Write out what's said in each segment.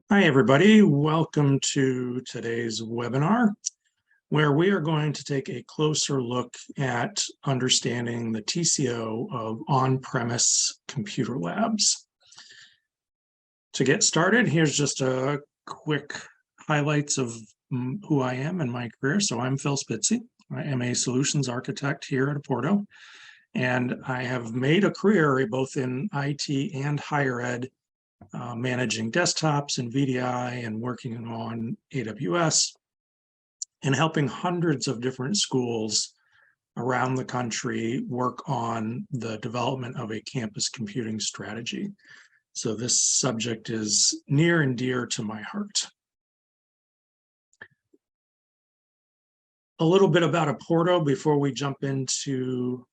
Hi, everybody. Welcome to today's webinar, where we are going to take a closer look at understanding the TCO of on-premise computer labs. To get started, here's just a quick highlights of who I am and my career. So I'm Phil Spitze. I am a solutions architect here at Apporto, and I have made a career both in IT and higher ed, managing desktops and VDI and working on AWS and helping hundreds of different schools around the country work on the development of a campus computing strategy. So this subject is near and dear to my heart. A little bit about Apporto before we jump into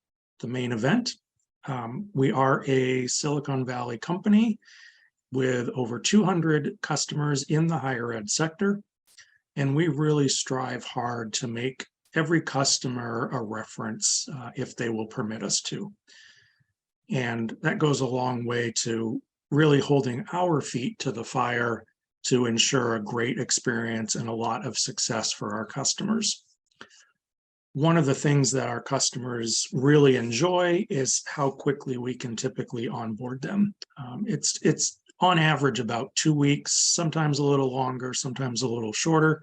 the main event. We are a Silicon Valley company with over 200 customers in the higher ed sector. And we really strive hard to make every customer a reference if they will permit us to. And that goes a long way to really holding our feet to the fire to ensure a great experience and a lot of success for our customers. One of the things that our customers really enjoy is how quickly we can typically onboard them. It's on average about 2 weeks, sometimes a little longer, sometimes a little shorter,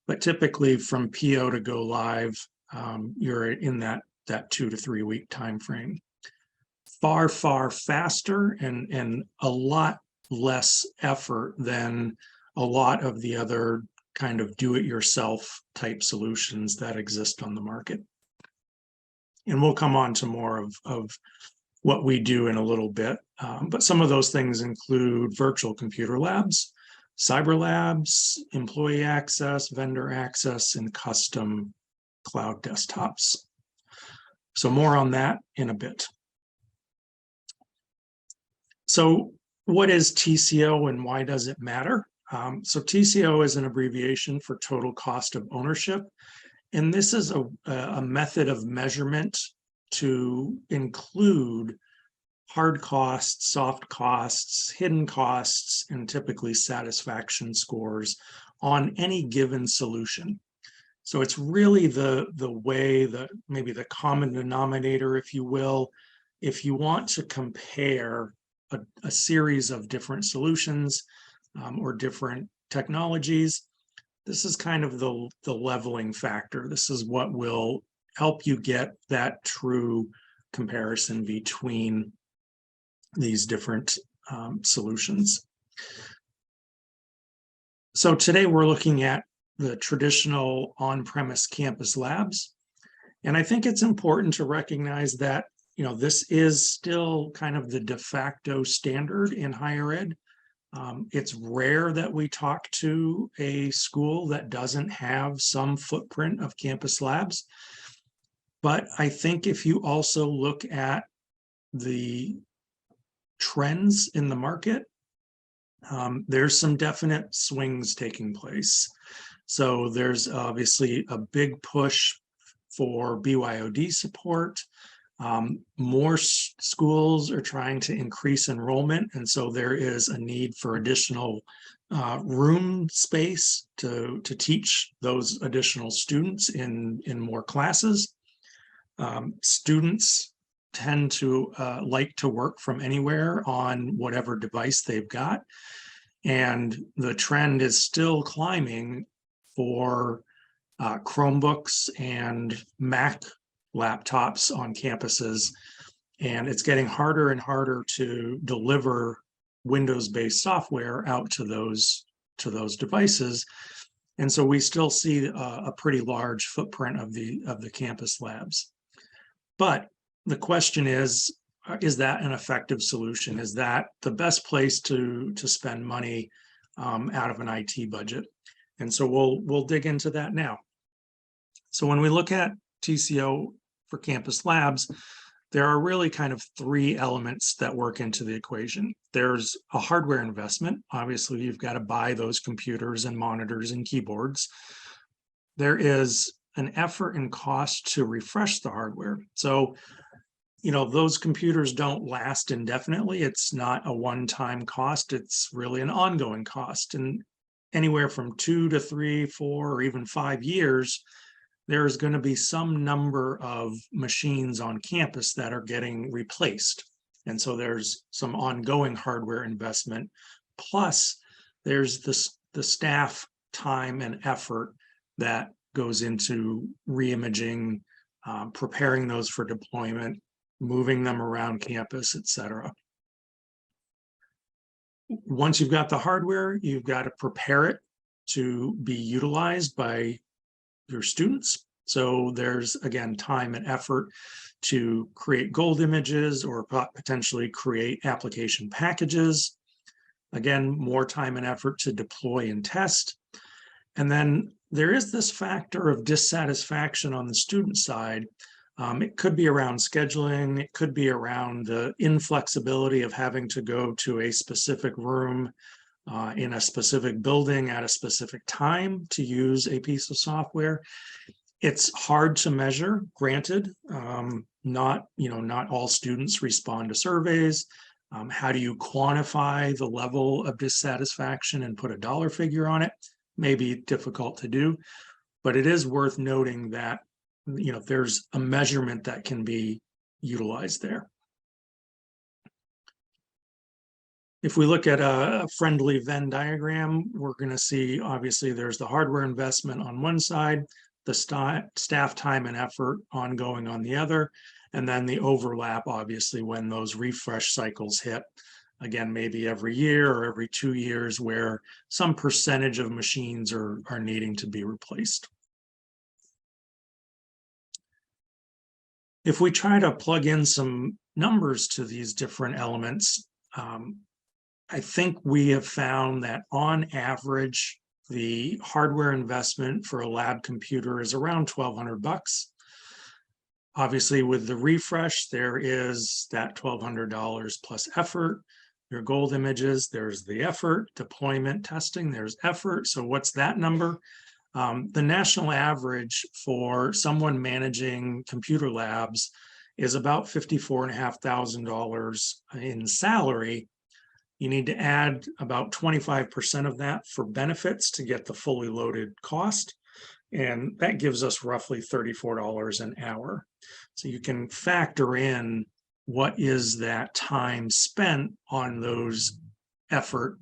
but typically from PO to go live, you're in that 2 to 3 week time frame. Far faster and a lot less effort than a lot of the other kind of do-it-yourself type solutions that exist on the market. And we'll come on to more of what we do in a little bit. But some of those things include virtual computer labs, cyber labs, employee access, vendor access, and custom cloud desktops. So more on that in a bit. So what is TCO and why does it matter? So TCO is an abbreviation for total cost of ownership. And this is a method of measurement to include hard costs, soft costs, hidden costs, and typically satisfaction scores on any given solution. So it's really the way that maybe the common denominator, if you will, if you want to compare a series of different solutions or different technologies, this is kind of the leveling factor. This is what will help you get that true comparison between these different solutions. So today we're looking at the traditional on-premise campus labs. And I think it's important to recognize that, this is still kind of the de facto standard in higher ed. It's rare that we talk to a school that doesn't have some footprint of campus labs. But I think if you also look at the trends in the market, there's some definite swings taking place. So there's obviously a big push for BYOD support. More schools are trying to increase enrollment, and so there is a need for additional room space to teach those additional students in more classes. Students tend to like to work from anywhere on whatever device they've got. And the trend is still climbing for Chromebooks and Mac laptops on campuses. And it's getting harder and harder to deliver Windows-based software out to those devices. And so we still see a pretty large footprint of the campus labs. But the question is that an effective solution? Is that the best place to spend money out of an IT budget? And so we'll dig into that now. So when we look at TCO for campus labs, there are really kind of three elements that work into the equation. There's a hardware investment. Obviously, you've got to buy those computers and monitors and keyboards. There is an effort and cost to refresh the hardware. So those computers don't last indefinitely. It's not a one-time cost. It's really an ongoing cost. And anywhere from 2 to 3, 4, or even 5 years, there's going to be some number of machines on campus that are getting replaced. And so there's some ongoing hardware investment. Plus, there's the staff time and effort that goes into reimaging, preparing those for deployment, moving them around campus, et cetera. Once you've got the hardware, you've got to prepare it to be utilized by your students. So there's, again, time and effort to create gold images or potentially create application packages. Again, more time and effort to deploy and test. And then there is this factor of dissatisfaction on the student side. It could be around scheduling. It could be around the inflexibility of having to go to a specific room in a specific building at a specific time to use a piece of software. It's hard to measure, granted. Not all students respond to surveys. How do you quantify the level of dissatisfaction and put a dollar figure on it? May be difficult to do, but it is worth noting that there's a measurement that can be utilized there. If we look at a friendly Venn diagram, we're going to see, obviously, there's the hardware investment on one side, the staff time and effort ongoing on the other, and then the overlap, obviously, when those refresh cycles hit, again, maybe every year or every 2 years, where some percentage of machines are needing to be replaced. If we try to plug in some numbers to these different elements, I think we have found that on average, the hardware investment for a lab computer is around $1,200. Obviously, with the refresh, there is that $1,200 plus effort. Your gold images, there's the effort, deployment, testing, there's effort. So what's that number? The national average for someone managing computer labs is about $54,500 in salary. You need to add about 25% of that for benefits to get the fully loaded cost. And that gives us roughly $34 an hour. So you can factor in what is that time spent on those effort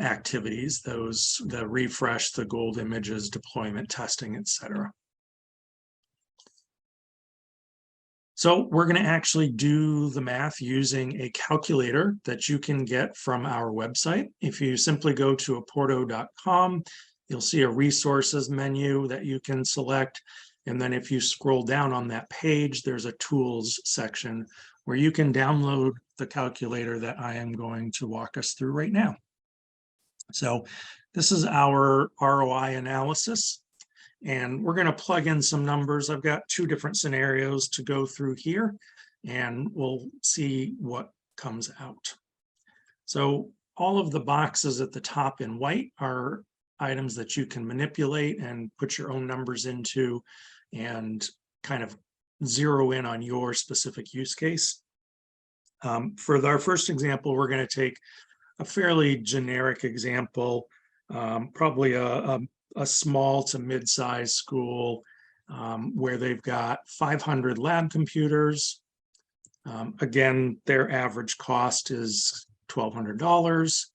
activities, the refresh, the gold images, deployment, testing, etc. So we're going to actually do the math using a calculator that you can get from our website. If you simply go to apporto.com, you'll see a resources menu that you can select. And then if you scroll down on that page, there's a tools section where you can download the calculator that I am going to walk us through right now. So this is our ROI analysis, and we're going to plug in some numbers. I've got 2 different scenarios to go through here, and we'll see what comes out. So all of the boxes at the top in white are items that you can manipulate and put your own numbers into and kind of zero in on your specific use case. For our first example, we're going to take a fairly generic example, probably a small to mid-sized school where they've got 500 lab computers. Again, their average cost is $1,200.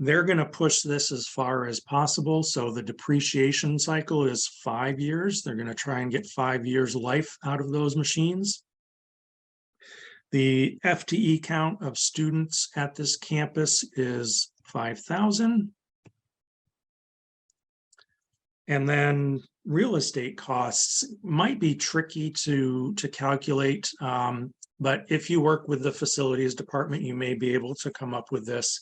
They're going to push this as far as possible. So the depreciation cycle is 5 years. They're going to try and get 5 years life out of those machines. The FTE count of students at this campus is 5,000. And then real estate costs might be tricky to calculate, but if you work with the facilities department, you may be able to come up with this.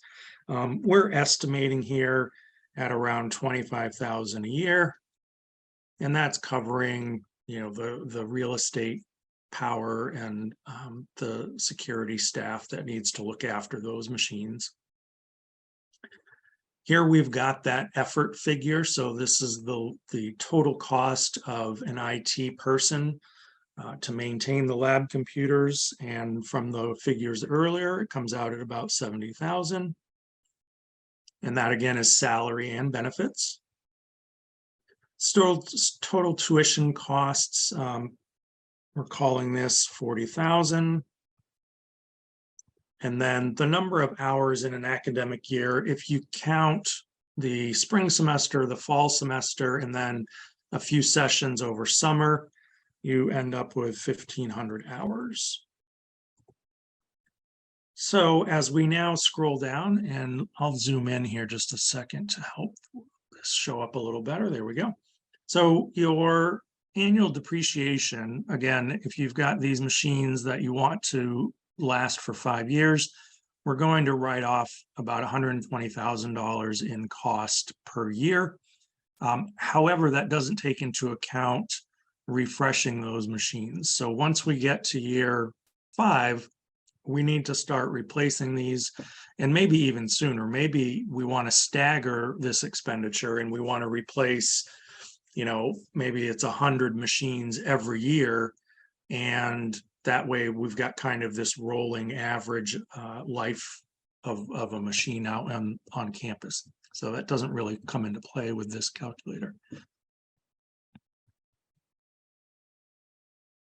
We're estimating here at around $25,000 a year, and that's covering, the real estate, power, and the security staff that needs to look after those machines. Here we've got that effort figure. So this is the total cost of an IT person to maintain the lab computers. And from the figures earlier, it comes out at about $70,000. And that again is salary and benefits. Still, total tuition costs, we're calling this 40,000. And then the number of hours in an academic year, if you count the spring semester, the fall semester, and then a few sessions over summer, you end up with 1,500 hours. So as we now scroll down, and I'll zoom in here just a second to help this show up a little better. There we go. So your annual depreciation, again, if you've got these machines that you want to last for 5 years, we're going to write off about $120,000 in cost per year. However, that doesn't take into account refreshing those machines. So once we get to year 5, we need to start replacing these, and maybe even sooner. Maybe we want to stagger this expenditure and we want to replace, maybe it's 100 machines every year, and that way we've got kind of this rolling average life of a machine out on campus. So that doesn't really come into play with this calculator.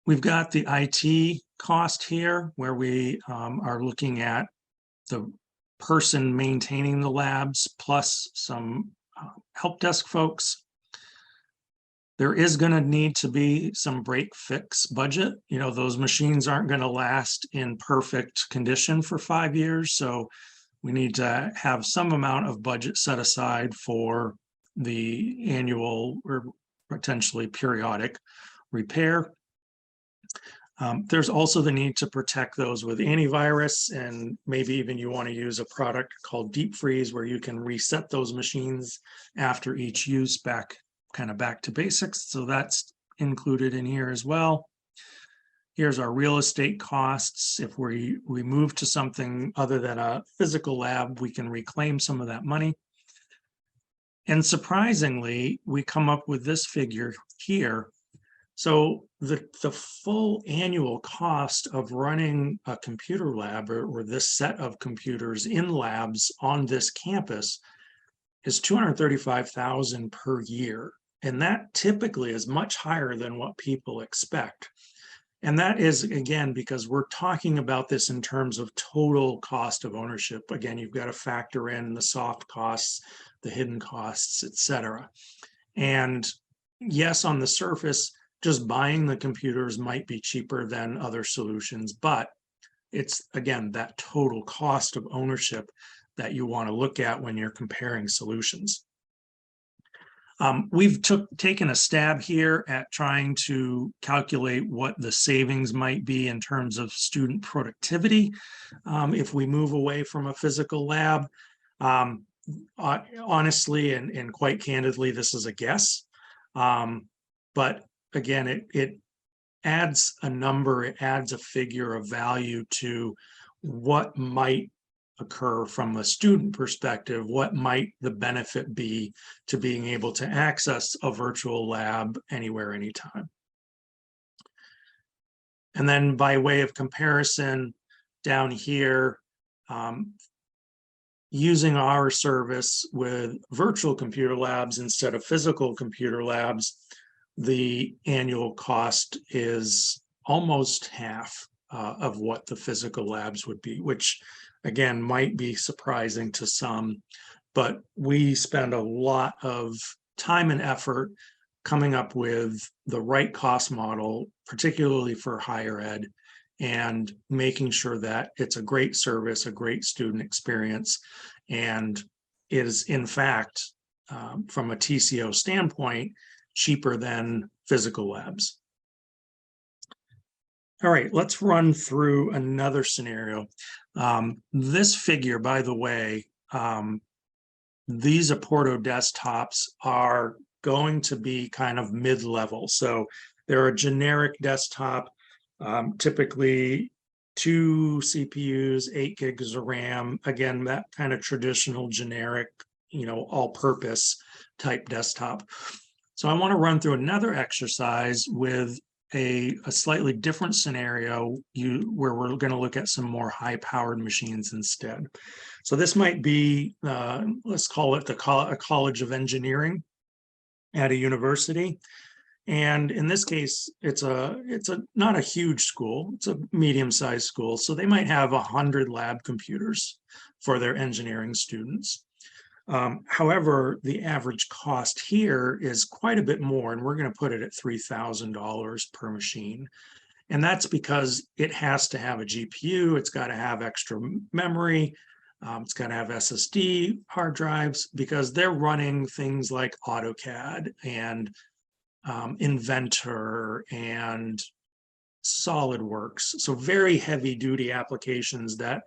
We've got the IT cost here, where we are looking at the person maintaining the labs plus some help desk folks. There is going to need to be some break fix budget. Those machines aren't going to last in perfect condition for 5 years. So we need to have some amount of budget set aside for the annual or potentially periodic repair. There's also the need to protect those with antivirus, and maybe even you want to use a product called Deep Freeze, where you can reset those machines after each use back to basics. So that's included in here as well. Here's our real estate costs. If we move to something other than a physical lab, we can reclaim some of that money. And surprisingly, we come up with this figure here. So the full annual cost of running a computer lab or this set of computers in labs on this campus is $235,000 per year. And that typically is much higher than what people expect. And that is, again, because we're talking about this in terms of total cost of ownership. Again, you've got to factor in the soft costs, the hidden costs, et cetera. And yes, on the surface, just buying the computers might be cheaper than other solutions, but it's, again, that total cost of ownership that you want to look at when you're comparing solutions. We've taken a stab here at trying to calculate what the savings might be in terms of student productivity if we move away from a physical lab. Honestly and quite candidly, this is a guess. But again, it adds a number, it adds a figure of value to what might occur from a student perspective. What might the benefit be to being able to access a virtual lab anywhere, anytime? And then by way of comparison, down here, using our service with virtual computer labs instead of physical computer labs, the annual cost is almost half of what the physical labs would be, which again might be surprising to some, but we spend a lot of time and effort coming up with the right cost model, particularly for higher ed, and making sure that it's a great service, a great student experience, and is in fact, from a TCO standpoint, cheaper than physical labs. All right, let's run through another scenario. This figure, by the way, these Apporto desktops are going to be kind of mid-level. So they're a generic desktop, typically 2 CPUs, 8 gigs of RAM. Again, that kind of traditional generic, all-purpose type desktop. So I want to run through another exercise with a slightly different scenario where we're going to look at some more high-powered machines instead. So this might be, let's call it a college of engineering at a university. And in this case, it's not a huge school, it's a medium-sized school. So they might have 100 lab computers for their engineering students. However, the average cost here is quite a bit more, and we're going to put it at $3,000 per machine. And that's because it has to have a GPU, it's got to have extra memory, it's got to have SSD hard drives, because they're running things like AutoCAD and Inventor and SolidWorks. So very heavy duty applications that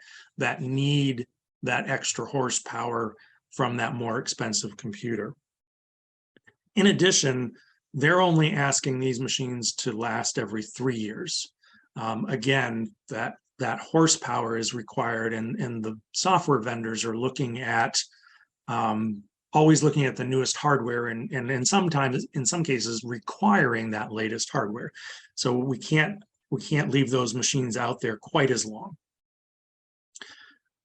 need that extra horsepower from that more expensive computer. In addition, they're only asking these machines to last every 3 years. Again, that horsepower is required, and the software vendors are looking at always looking at the newest hardware, and in some cases requiring that latest hardware. So we can't leave those machines out there quite as long.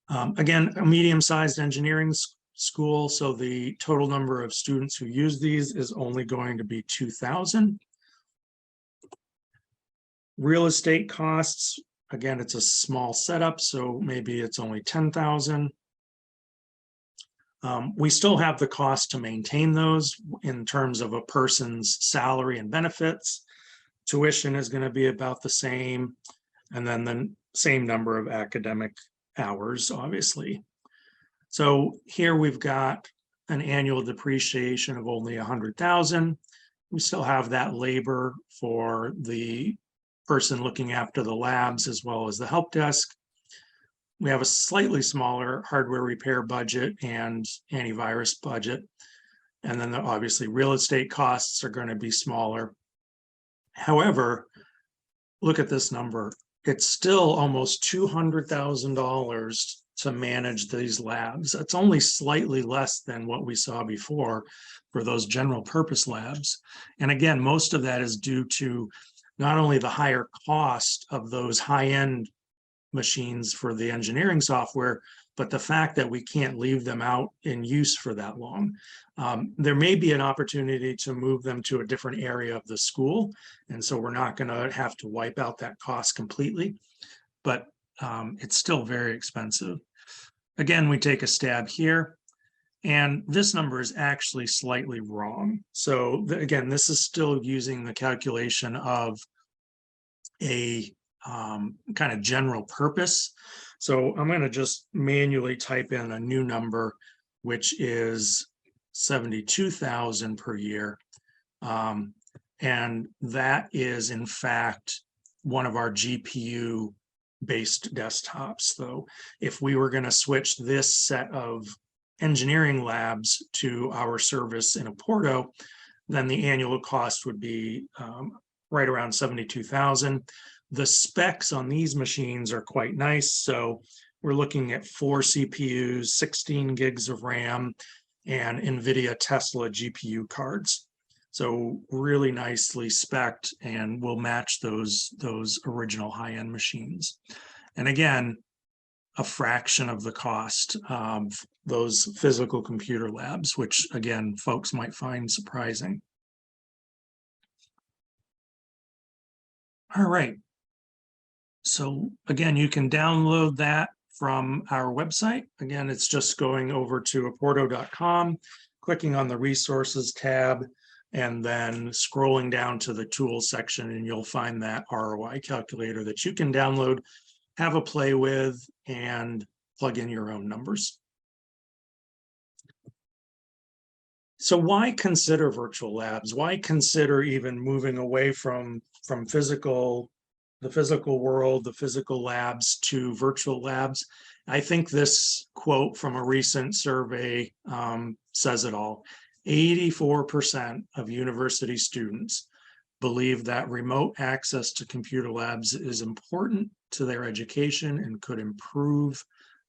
Again, a medium-sized engineering school, so the total number of students who use these is only going to be 2,000. Real estate costs, again, it's a small setup, so maybe it's only 10,000. We still have the cost to maintain those in terms of a person's salary and benefits. Tuition is going to be about the same, and then the same number of academic hours, obviously. So here we've got an annual depreciation of only 100,000. We still have that labor for the person looking after the labs as well as the help desk. We have a slightly smaller hardware repair budget and antivirus budget. And then obviously real estate costs are going to be smaller. However, look at this number. It's still almost $200,000 to manage these labs. It's only slightly less than what we saw before for those general purpose labs. And again, most of that is due to not only the higher cost of those high-end machines for the engineering software, but the fact that we can't leave them out in use for that long. There may be an opportunity to move them to a different area of the school, and so we're not going to have to wipe out that cost completely, but it's still very expensive. Again, we take a stab here, and this number is actually slightly wrong. So again, this is still using the calculation of a kind of general purpose. So I'm going to just manually type in a new number, which is 72,000 per year. And that is in fact one of our GPU based desktops. So if we were going to switch this set of engineering labs to our service in Apporto, then the annual cost would be right around 72,000. The specs on these machines are quite nice. So we're looking at 4 CPUs, 16 gigs of RAM, and NVIDIA Tesla GPU cards. So really nicely spec'd, and will match those original high-end machines. And again, a fraction of the cost of those physical computer labs, which again, folks might find surprising. All right. So again, you can download that from our website. Again, it's just going over to apporto.com, clicking on the resources tab, and then scrolling down to the tools section, and you'll find that ROI calculator that you can download, have a play with, and plug in your own numbers. So why consider virtual labs? Why consider even moving away from the physical world, the physical labs, to virtual labs? I think this quote from a recent survey says it all. 84% of university students believe that remote access to computer labs is important to their education and could improve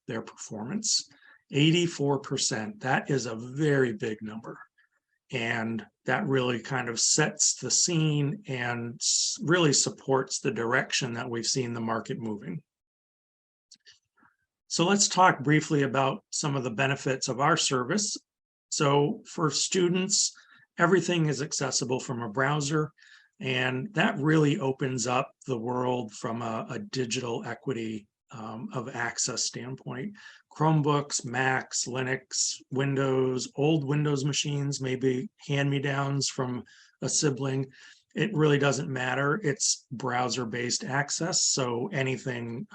their performance. 84%, that is a very big number. And that really kind of sets the scene and really supports the direction that we've seen the market moving. So let's talk briefly about some of the benefits of our service. So for students, everything is accessible from a browser, and that really opens up the world from a digital equity of access standpoint. Chromebooks, Macs, Linux, Windows, old Windows machines, maybe hand-me-downs from a sibling. It really doesn't matter. It's browser-based access, so anything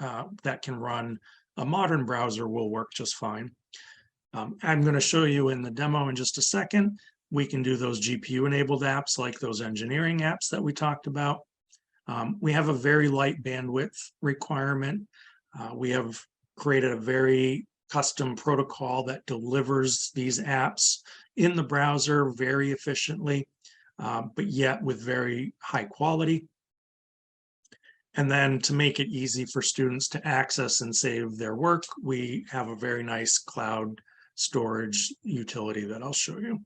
that can run a modern browser will work just fine. I'm going to show you in the demo in just a second. We can do those GPU-enabled apps like those engineering apps that we talked about. We have a very light bandwidth requirement. We have created a very custom protocol that delivers these apps in the browser very efficiently, but yet with very high quality. And then to make it easy for students to access and save their work, we have a very nice cloud storage utility that I'll show you.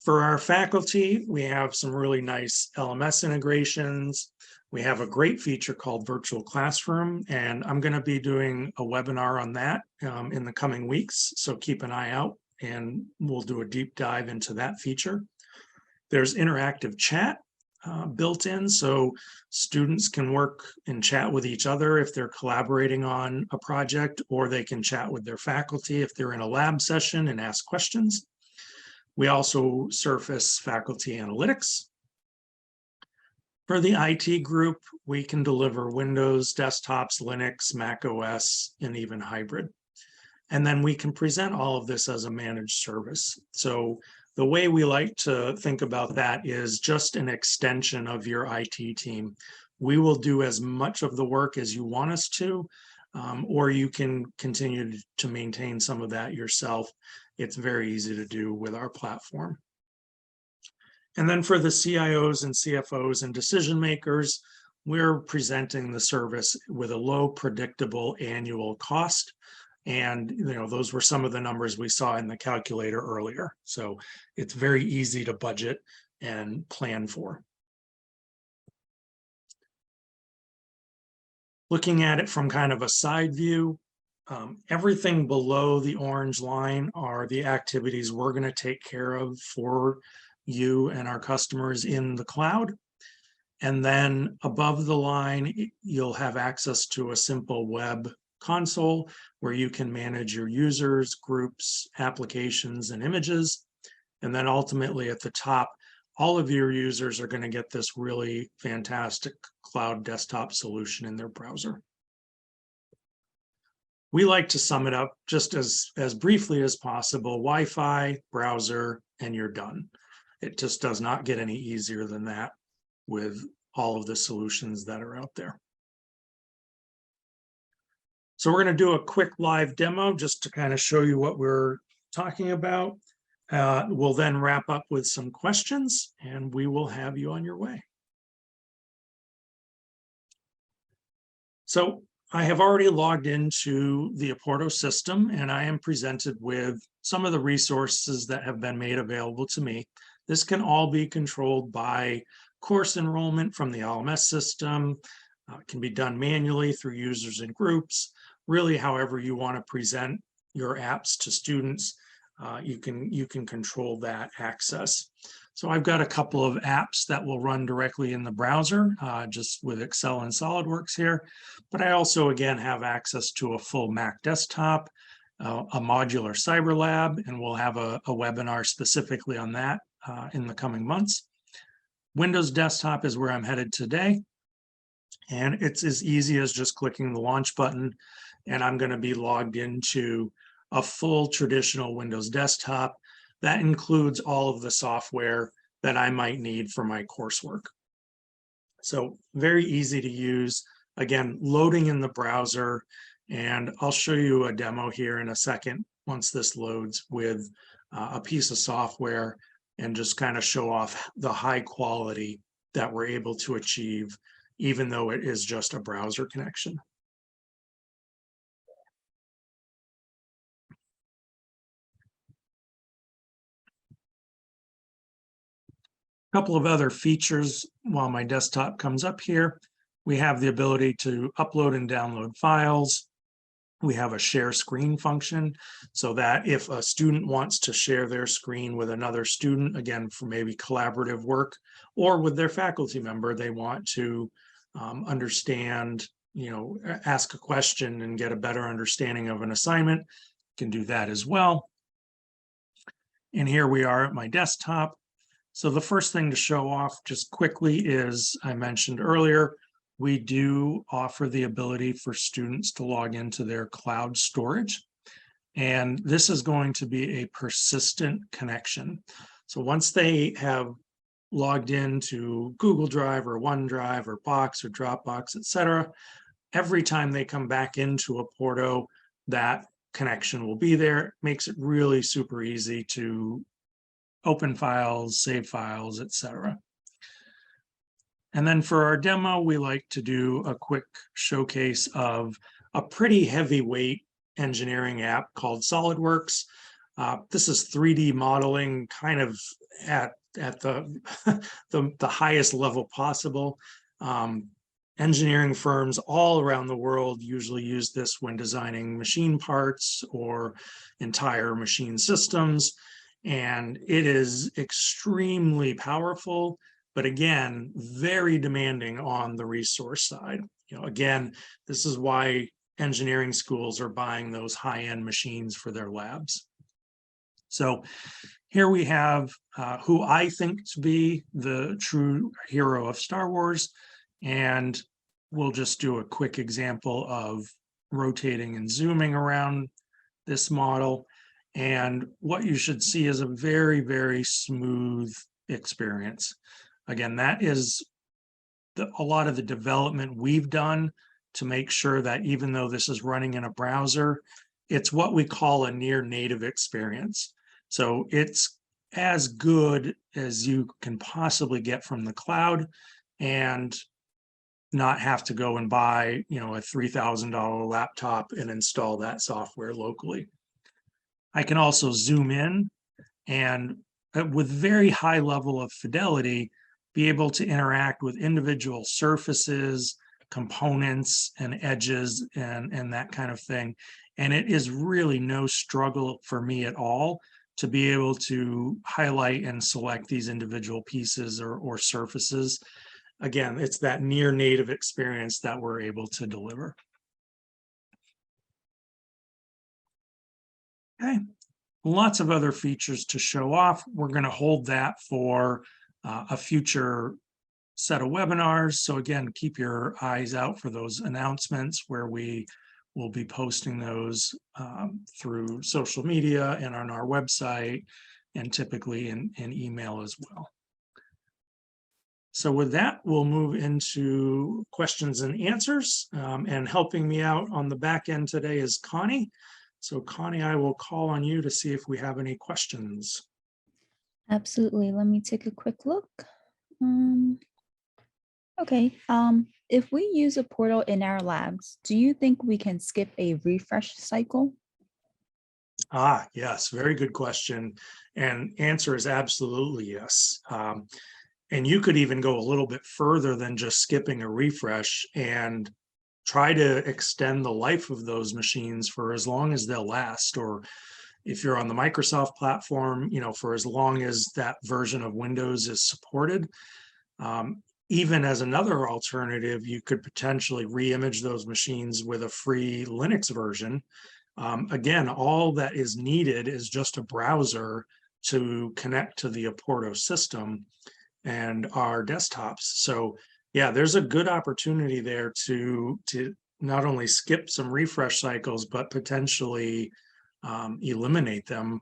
For our faculty, we have some really nice LMS integrations. We have a great feature called Virtual Classroom, and I'm going to be doing a webinar on that in the coming weeks. So keep an eye out and we'll do a deep dive into that feature. There's interactive chat built in, so students can work and chat with each other if they're collaborating on a project, or they can chat with their faculty if they're in a lab session and ask questions. We also surface faculty analytics. For the IT group, we can deliver Windows, desktops, Linux, Mac OS, and even hybrid. And then we can present all of this as a managed service. So the way we like to think about that is just an extension of your IT team. We will do as much of the work as you want us to, or you can continue to maintain some of that yourself. It's very easy to do with our platform. And then for the CIOs and CFOs and decision makers, we're presenting the service with a low predictable annual cost. And those were some of the numbers we saw in the calculator earlier. So it's very easy to budget and plan for. Looking at it from kind of a side view, everything below the orange line are the activities we're going to take care of for you and our customers in the cloud. And then above the line, you'll have access to a simple web console where you can manage your users, groups, applications, and images. And then ultimately at the top, all of your users are going to get this really fantastic cloud desktop solution in their browser. We like to sum it up just as briefly as possible: Wi-Fi, browser, and you're done. It just does not get any easier than that with all of the solutions that are out there. So we're going to do a quick live demo just to kind of show you what we're talking about. We'll then wrap up with some questions and we will have you on your way. So I have already logged into the Apporto system and I am presented with some of the resources that have been made available to me. This can all be controlled by course enrollment from the LMS system. It can be done manually through users and groups. Really, however you want to present your apps to students, you can control that access. So I've got a couple of apps that will run directly in the browser, just with Excel and SolidWorks here. But I also, again, have access to a full Mac desktop, a modular cyber lab, and we'll have a webinar specifically on that in the coming months. Windows desktop is where I'm headed today. And it's as easy as just clicking the launch button. And I'm going to be logged into a full traditional Windows desktop. That includes all of the software that I might need for my coursework. So very easy to use. Again, loading in the browser. And I'll show you a demo here in a second once this loads with a piece of software and just kind of show off the high quality that we're able to achieve, even though it is just a browser connection. Couple of other features while my desktop comes up here. We have the ability to upload and download files. We have a share screen function so that if a student wants to share their screen with another student, again, for maybe collaborative work, or with their faculty member, they want to understand, ask a question and get a better understanding of an assignment, can do that as well. And here we are at my desktop. So the first thing to show off just quickly is, I mentioned earlier, we do offer the ability for students to log into their cloud storage. And this is going to be a persistent connection. So once they have logged into Google Drive or OneDrive or Box or Dropbox, etc., every time they come back into Apporto, that connection will be there. It makes it really super easy to open files, save files, etc. And then for our demo, we like to do a quick showcase of a pretty heavyweight engineering app called SolidWorks. This is 3D modeling kind of at the, the highest level possible. Engineering firms all around the world usually use this when designing machine parts or entire machine systems. And it is extremely powerful, but again, very demanding on the resource side. Again, this is why engineering schools are buying those high-end machines for their labs. So here we have who I think to be the true hero of Star Wars, and we'll just do a quick example of rotating and zooming around this model. And what you should see is a very, very smooth experience. Again, that is a lot of the development we've done to make sure that even though this is running in a browser, it's what we call a near native experience. So it's as good as you can possibly get from the cloud and not have to go and buy, a $3,000 laptop and install that software locally. I can also zoom in and with very high level of fidelity, be able to interact with individual surfaces, components, and edges, and that kind of thing. And it is really no struggle for me at all to be able to highlight and select these individual pieces or surfaces. Again, it's that near native experience that we're able to deliver. Okay, lots of other features to show off. We're going to hold that for a future set of webinars. So again, keep your eyes out for those announcements where we will be posting those through social media and on our website, and typically in email as well. So with that, we'll move into questions and answers. And helping me out on the back end today is Connie. So Connie, I will call on you to see if we have any questions. Absolutely. Let me take a quick look. Okay. If we use Apporto in our labs, do you think we can skip a refresh cycle? Yes, very good question. And answer is absolutely yes. And you could even go a little bit further than just skipping a refresh and try to extend the life of those machines for as long as they'll last, or if you're on the Microsoft platform, for as long as that version of Windows is supported. Even as another alternative, you could potentially re-image those machines with a free Linux version. Again, all that is needed is just a browser to connect to the Apporto system and our desktops. So yeah, there's a good opportunity there to not only skip some refresh cycles, but potentially eliminate them,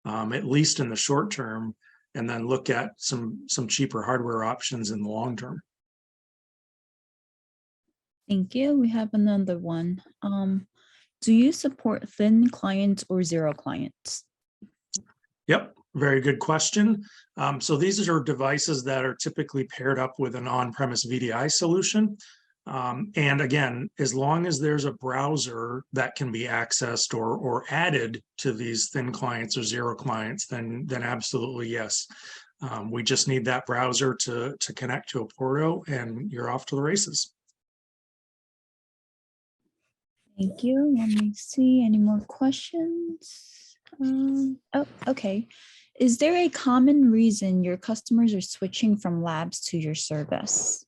at least in the short term, and then look at some cheaper hardware options in the long term. Thank you. We have another one. Do you support thin clients or zero clients? Yep, very good question. So these are devices that are typically paired up with an on-premise VDI solution. And again, as long as there's a browser that can be accessed or added to these thin clients or zero clients, then absolutely yes. We just need that browser to connect to Apporto, and you're off to the races. Thank you. Let me see. Any more questions? Oh, okay. Is there a common reason your customers are switching from labs to your service?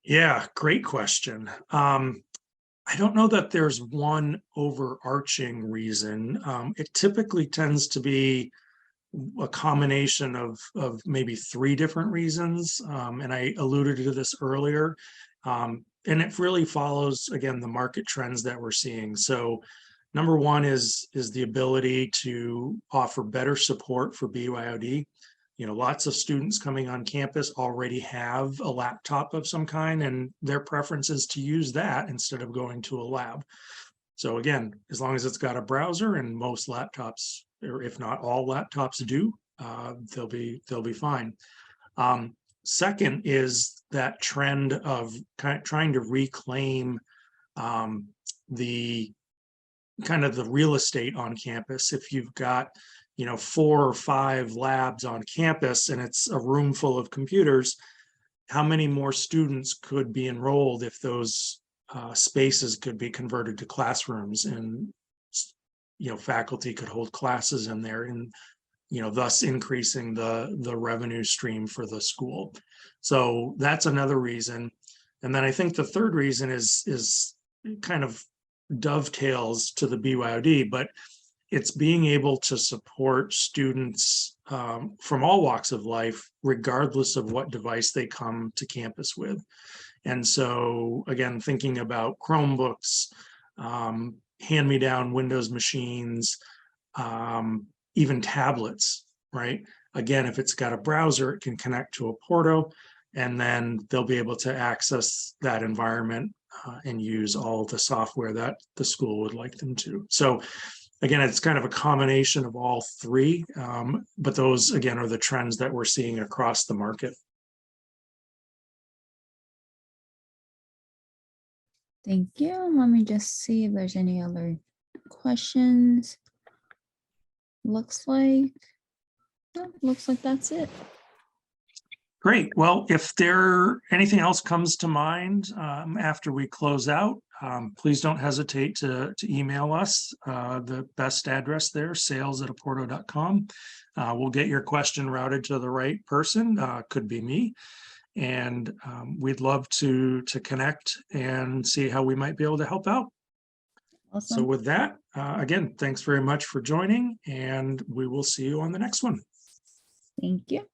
Yeah, great question. I don't know that there's one overarching reason. It typically tends to be a combination of maybe three different reasons. And I alluded to this earlier. And it really follows, again, the market trends that we're seeing. So number one is the ability to offer better support for BYOD. You know, lots of students coming on campus already have a laptop of some kind, and their preference is to use that instead of going to a lab. So again, as long as it's got a browser, and most laptops, or if not all laptops do, they'll be fine. Second is that trend of trying to reclaim the kind of the real estate on campus. If you've got 4 or 5 labs on campus and it's a room full of computers, how many more students could be enrolled if those spaces could be converted to classrooms, and faculty could hold classes in there, and thus increasing the revenue stream for the school. So that's another reason. And then I think the third reason is kind of dovetails to the BYOD, but it's being able to support students from all walks of life, regardless of what device they come to campus with. And so, again, thinking about Chromebooks, hand-me-down Windows machines, even tablets, right? Again, if it's got a browser, it can connect to Apporto, and then they'll be able to access that environment and use all the software that the school would like them to. So again, it's kind of a combination of all three, but those, again, are the trends that we're seeing across the market. Thank you. Let me just see if there's any other questions. Looks like that's it. Great. Well, if anything else comes to mind after we close out, please don't hesitate to email us. The best address there, sales@apporto.com. We'll get your question routed to the right person. Could be me. And we'd love to connect and see how we might be able to help out. Awesome. So with that, again, thanks very much for joining, and we will see you on the next one. Thank you.